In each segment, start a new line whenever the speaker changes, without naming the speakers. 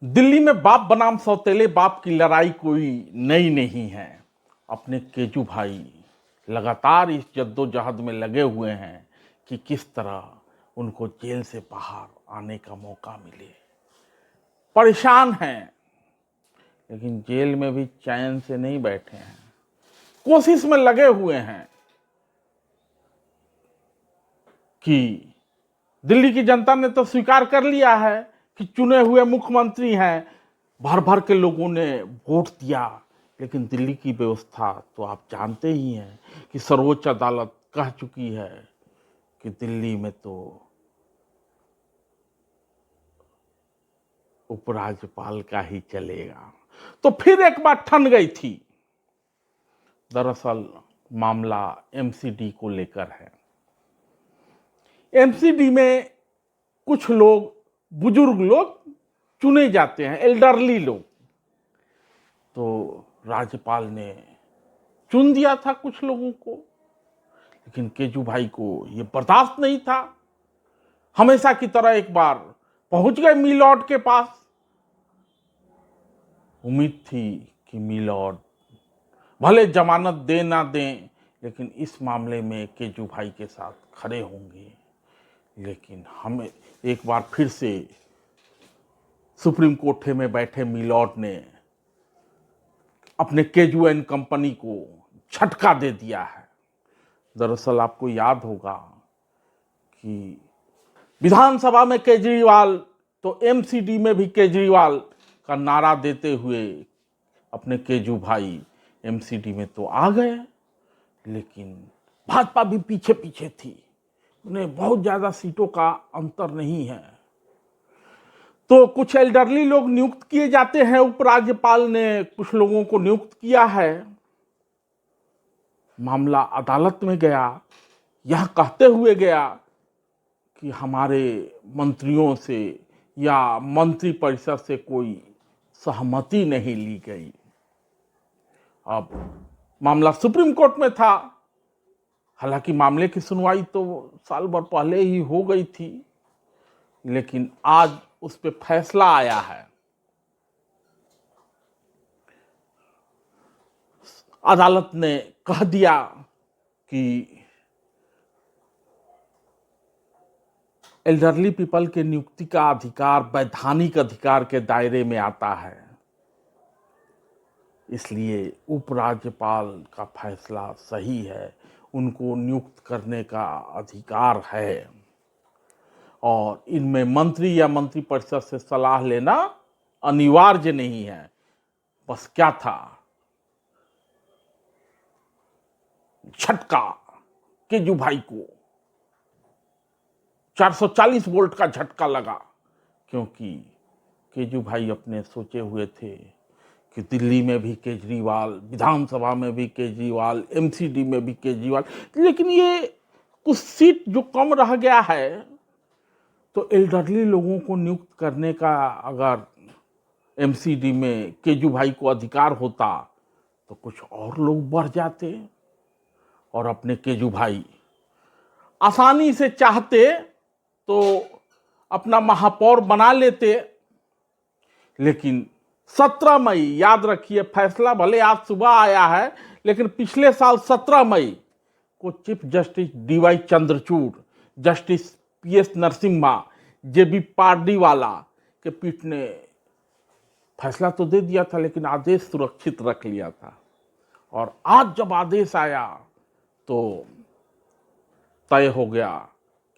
दिल्ली में बाप बनाम सौतेले बाप की लड़ाई कोई नई नहीं है। अपने केजू भाई लगातार इस जद्दोजहद में लगे हुए हैं कि किस तरह उनको जेल से बाहर आने का मौका मिले। परेशान हैं, लेकिन जेल में भी चैन से नहीं बैठे हैं, कोशिश में लगे हुए हैं कि दिल्ली की जनता ने तो स्वीकार कर लिया है कि चुने हुए मुख्यमंत्री हैं, भर भर के लोगों ने वोट दिया। लेकिन दिल्ली की व्यवस्था तो आप जानते ही हैं कि सर्वोच्च अदालत कह चुकी है कि दिल्ली में तो उपराज्यपाल का ही चलेगा। तो फिर एक बार ठन गई थी। दरअसल मामला एमसीडी को लेकर है। एमसीडी में कुछ लोग, बुजुर्ग लोग चुने जाते हैं, एल्डरली लोग। तो राज्यपाल ने चुन दिया था कुछ लोगों को, लेकिन केजू भाई को यह बर्दाश्त नहीं था। हमेशा की तरह एक बार पहुंच गए मिलॉर्ड के पास। उम्मीद थी कि मिलॉर्ड भले जमानत दे ना दें, लेकिन इस मामले में केजू भाई के साथ खड़े होंगे। लेकिन हमें एक बार फिर से सुप्रीम कोर्ट में बैठे मिलॉर्ड ने अपने केजू एंड कंपनी को झटका दे दिया है। दरअसल आपको याद होगा कि विधानसभा में केजरीवाल तो एमसीडी में भी केजरीवाल का नारा देते हुए अपने केजू भाई एमसीडी में तो आ गए, लेकिन भाजपा भी पीछे पीछे थी। उन्हें बहुत ज़्यादा सीटों का अंतर नहीं है। तो कुछ एल्डरली लोग नियुक्त किए जाते हैं। उपराज्यपाल ने कुछ लोगों को नियुक्त किया है। मामला अदालत में गया, यह कहते हुए गया कि हमारे मंत्रियों से या मंत्री परिषद से कोई सहमति नहीं ली गई। अब मामला सुप्रीम कोर्ट में था। हालांकि मामले की सुनवाई तो साल भर पहले ही हो गई थी, लेकिन आज उस पर फैसला आया है। अदालत ने कह दिया कि एल्डरली पीपल के नियुक्ति का अधिकार वैधानिक अधिकार के दायरे में आता है, इसलिए उपराज्यपाल का फैसला सही है। उनको नियुक्त करने का अधिकार है और इनमें मंत्री या मंत्री परिषद से सलाह लेना अनिवार्य नहीं है। बस क्या था, झटका केजू भाई को 440 वोल्ट का झटका लगा, क्योंकि केजू भाई अपने सोचे हुए थे कि दिल्ली में भी केजरीवाल, विधानसभा में भी केजरीवाल, एमसीडी में भी केजरीवाल। लेकिन ये कुछ सीट जो कम रह गया है, तो एल्डरली लोगों को नियुक्त करने का अगर एमसीडी में केजू भाई को अधिकार होता तो कुछ और लोग बढ़ जाते और अपने केजू भाई आसानी से चाहते तो अपना महापौर बना लेते। लेकिन 17 मई, याद रखिए, फैसला भले आज सुबह आया है, लेकिन पिछले साल 17 मई को chief justice DY Chandrachud, justice PS Narasimha, JB Pardiwala के पीठ ने फैसला तो दे दिया था, लेकिन आदेश सुरक्षित रख लिया था। और आज जब आदेश आया तो तय हो गया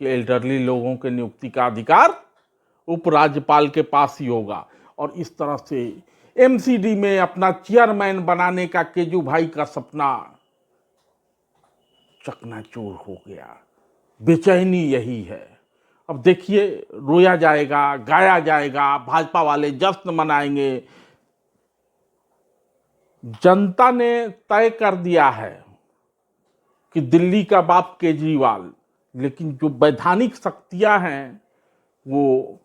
कि एल्डरली लोगों के नियुक्ति का अधिकार उपराज्यपाल के पास ही होगा। और इस तरह से एमसीडी में अपना चेयरमैन बनाने का केजू भाई का सपना चकनाचूर हो गया। बेचैनी यही है। अब देखिए, रोया जाएगा, गाया जाएगा, भाजपा वाले जश्न मनाएंगे। जनता ने तय कर दिया है कि दिल्ली का बाप केजरीवाल, लेकिन जो वैधानिक शक्तियां हैं, वो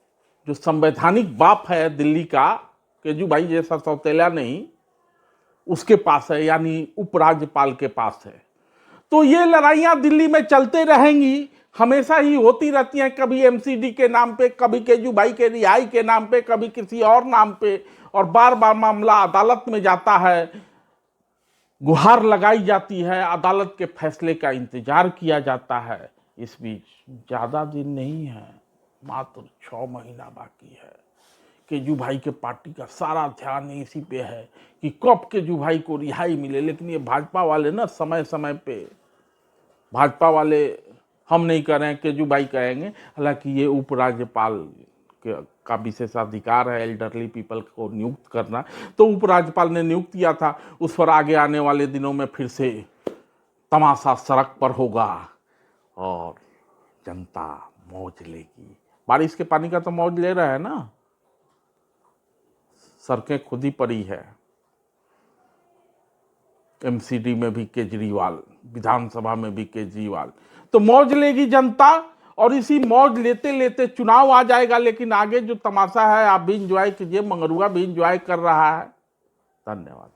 जो संवैधानिक बाप है दिल्ली का, केजू भाई जैसा सौतेला नहीं, उसके पास है, यानी उपराज्यपाल के पास है। तो ये लड़ाइयां दिल्ली में चलते रहेंगी। हमेशा ही होती रहती हैं, कभी एमसीडी के नाम पे, कभी केजूभाई के रिहाई के नाम पे, कभी किसी और नाम पे, और बार बार मामला अदालत में जाता है, गुहार लगाई जाती है, अदालत के फैसले का इंतजार किया जाता है। इस बीच ज्यादा दिन नहीं है, मात्र 6 महीना बाकी है। केजूभाई के पार्टी का सारा ध्यान इसी पे है कि कब केजूभाई को रिहाई मिले। लेकिन ये भाजपा वाले ना समय समय पे, भाजपा वाले, हम नहीं कह रहे हैं, केजूभाई कहेंगे, हालांकि ये उपराज्यपाल का विशेषाधिकार है एल्डरली पीपल को नियुक्त करना, तो उपराज्यपाल ने नियुक्त किया था। उस पर आगे आने वाले दिनों में फिर से तमाशा सड़क पर होगा और जनता मौज लेगी। बारिश के पानी का तो मौज ले रहा है ना, सड़कें खुद ही पड़ी है। एमसीडी में भी केजरीवाल, विधानसभा में भी केजरीवाल, तो मौज लेगी जनता। और इसी मौज लेते लेते चुनाव आ जाएगा। लेकिन आगे जो तमाशा है आप भी इंजॉय कीजिए, मंगरुआ भी इंजॉय कर रहा है। धन्यवाद।